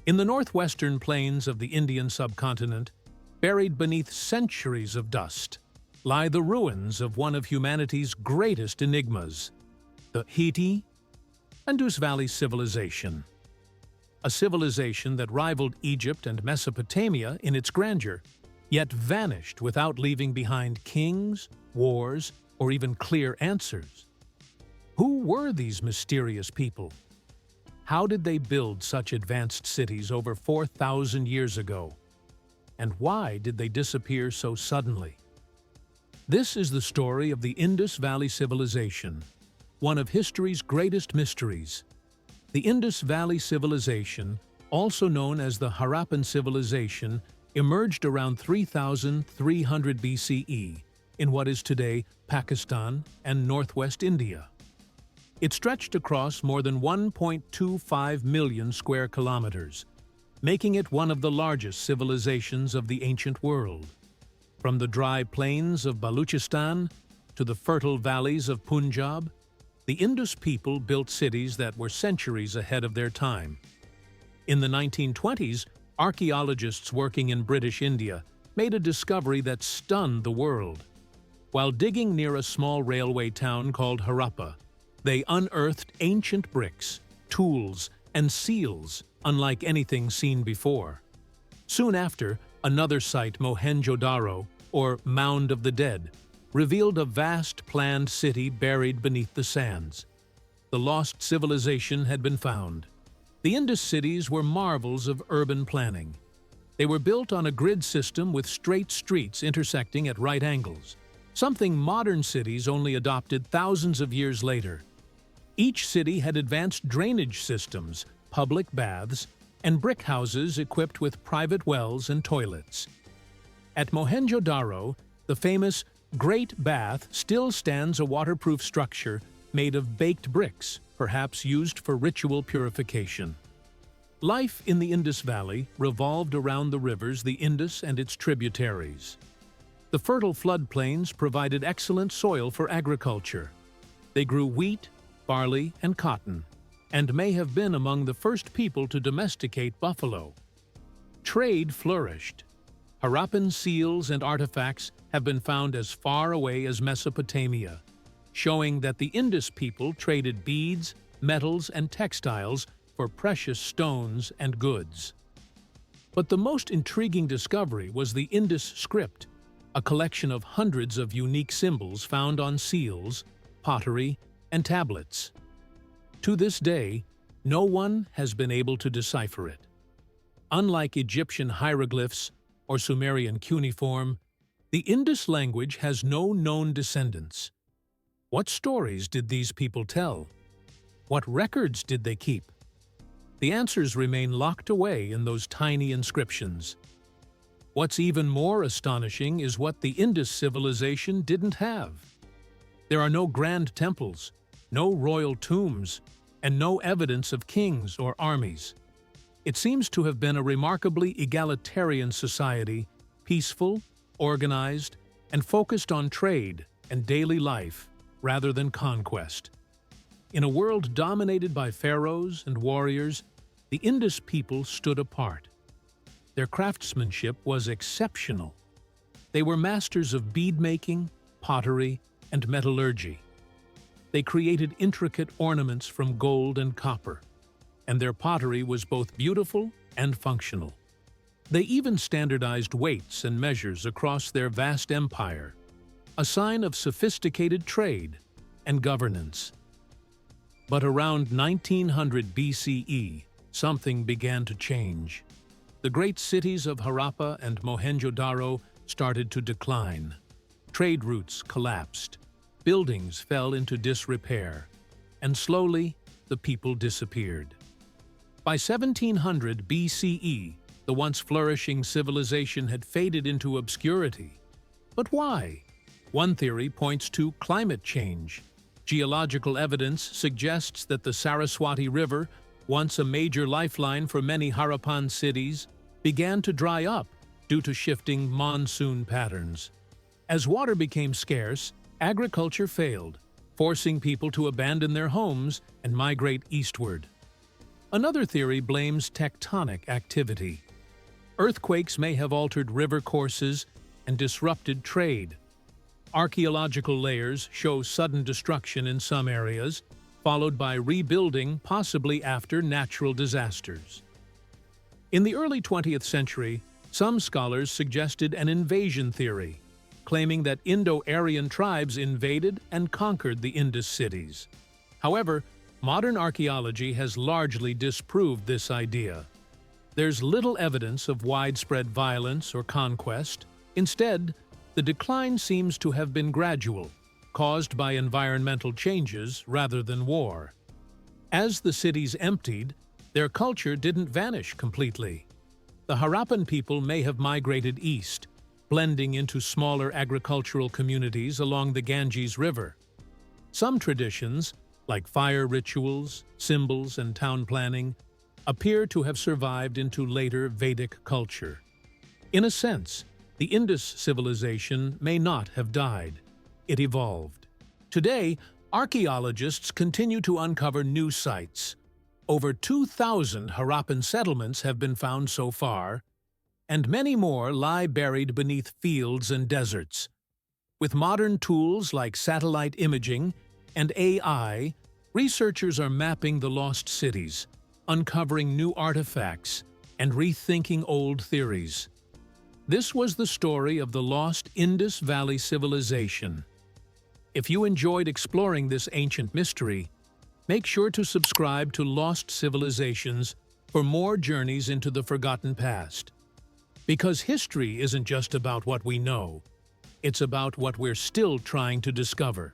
In the northwestern plains of the Indian subcontinent, buried beneath centuries of dust, lie the ruins of one of humanity's greatest enigmas, the Indus Valley Civilization. A civilization that rivaled Egypt and Mesopotamia in its grandeur, yet vanished without leaving behind kings, wars, or even clear answers. Who were these mysterious people? How did they build such advanced cities over 4,000 years ago? And why did they disappear so suddenly? This is the story of the Indus Valley Civilization, one of history's greatest mysteries. The Indus Valley Civilization, also known as the Harappan Civilization, emerged around 3,300 BCE in what is today Pakistan and northwest India. It stretched across more than 1.25 million square kilometers, making it one of the largest civilizations of the ancient world. From the dry plains of Baluchistan to the fertile valleys of Punjab, the Indus people built cities that were centuries ahead of their time. In the 1920s, archaeologists working in British India made a discovery that stunned the world. While digging near a small railway town called Harappa, they unearthed ancient bricks, tools, and seals unlike anything seen before. Soon after, another site, Mohenjo-Daro, or Mound of the Dead, revealed a vast planned city buried beneath the sands. The lost civilization had been found. The Indus cities were marvels of urban planning. They were built on a grid system with straight streets intersecting at right angles, something modern cities only adopted thousands of years later. Each city had advanced drainage systems, public baths, and brick houses equipped with private wells and toilets. At Mohenjo-Daro, the famous Great Bath still stands, a waterproof structure made of baked bricks, perhaps used for ritual purification. Life in the Indus Valley revolved around the rivers the Indus and its tributaries. The fertile floodplains provided excellent soil for agriculture. They grew wheat, barley, and cotton, and may have been among the first people to domesticate buffalo. Trade flourished. Harappan seals and artifacts have been found as far away as Mesopotamia, showing that the Indus people traded beads, metals, and textiles for precious stones and goods. But the most intriguing discovery was the Indus script, a collection of hundreds of unique symbols found on seals, pottery, and tablets. To this day, no one has been able to decipher it. Unlike Egyptian hieroglyphs or Sumerian cuneiform, the Indus language has no known descendants. What stories did these people tell? What records did they keep? The answers remain locked away in those tiny inscriptions. What's even more astonishing is what the Indus civilization didn't have. There are no grand temples, no royal tombs, and no evidence of kings or armies. It seems to have been a remarkably egalitarian society, peaceful, organized, and focused on trade and daily life rather than conquest. In a world dominated by pharaohs and warriors, the Indus people stood apart. Their craftsmanship was exceptional. They were masters of bead-making, pottery, and metallurgy. They created intricate ornaments from gold and copper, and their pottery was both beautiful and functional. They even standardized weights and measures across their vast empire, a sign of sophisticated trade and governance. But around 1900 BCE, something began to change. The great cities of Harappa and Mohenjo-Daro started to decline. Trade routes collapsed, buildings fell into disrepair, and slowly the people disappeared. By 1700 BCE, the once flourishing civilization had faded into obscurity. But why? One theory points to climate change. Geological evidence suggests that the Saraswati River, once a major lifeline for many Harappan cities, began to dry up due to shifting monsoon patterns. As water became scarce, agriculture failed, forcing people to abandon their homes and migrate eastward. Another theory blames tectonic activity. Earthquakes may have altered river courses and disrupted trade. Archaeological layers show sudden destruction in some areas, followed by rebuilding possibly after natural disasters. In the early 20th century, some scholars suggested an invasion theory, claiming that Indo-Aryan tribes invaded and conquered the Indus cities. However, modern archaeology has largely disproved this idea. There's little evidence of widespread violence or conquest. Instead, the decline seems to have been gradual, caused by environmental changes rather than war. As the cities emptied, their culture didn't vanish completely. The Harappan people may have migrated east, blending into smaller agricultural communities along the Ganges River. Some traditions, like fire rituals, symbols, and town planning, appear to have survived into later Vedic culture. In a sense, the Indus civilization may not have died. It evolved. Today, archaeologists continue to uncover new sites. Over 2,000 Harappan settlements have been found so far, and many more lie buried beneath fields and deserts. With modern tools like satellite imaging and AI, researchers are mapping the lost cities, uncovering new artifacts, and rethinking old theories. This was the story of the lost Indus Valley Civilization. If you enjoyed exploring this ancient mystery, make sure to subscribe to Lost Civilizations for more journeys into the forgotten past. Because history isn't just about what we know, it's about what we're still trying to discover.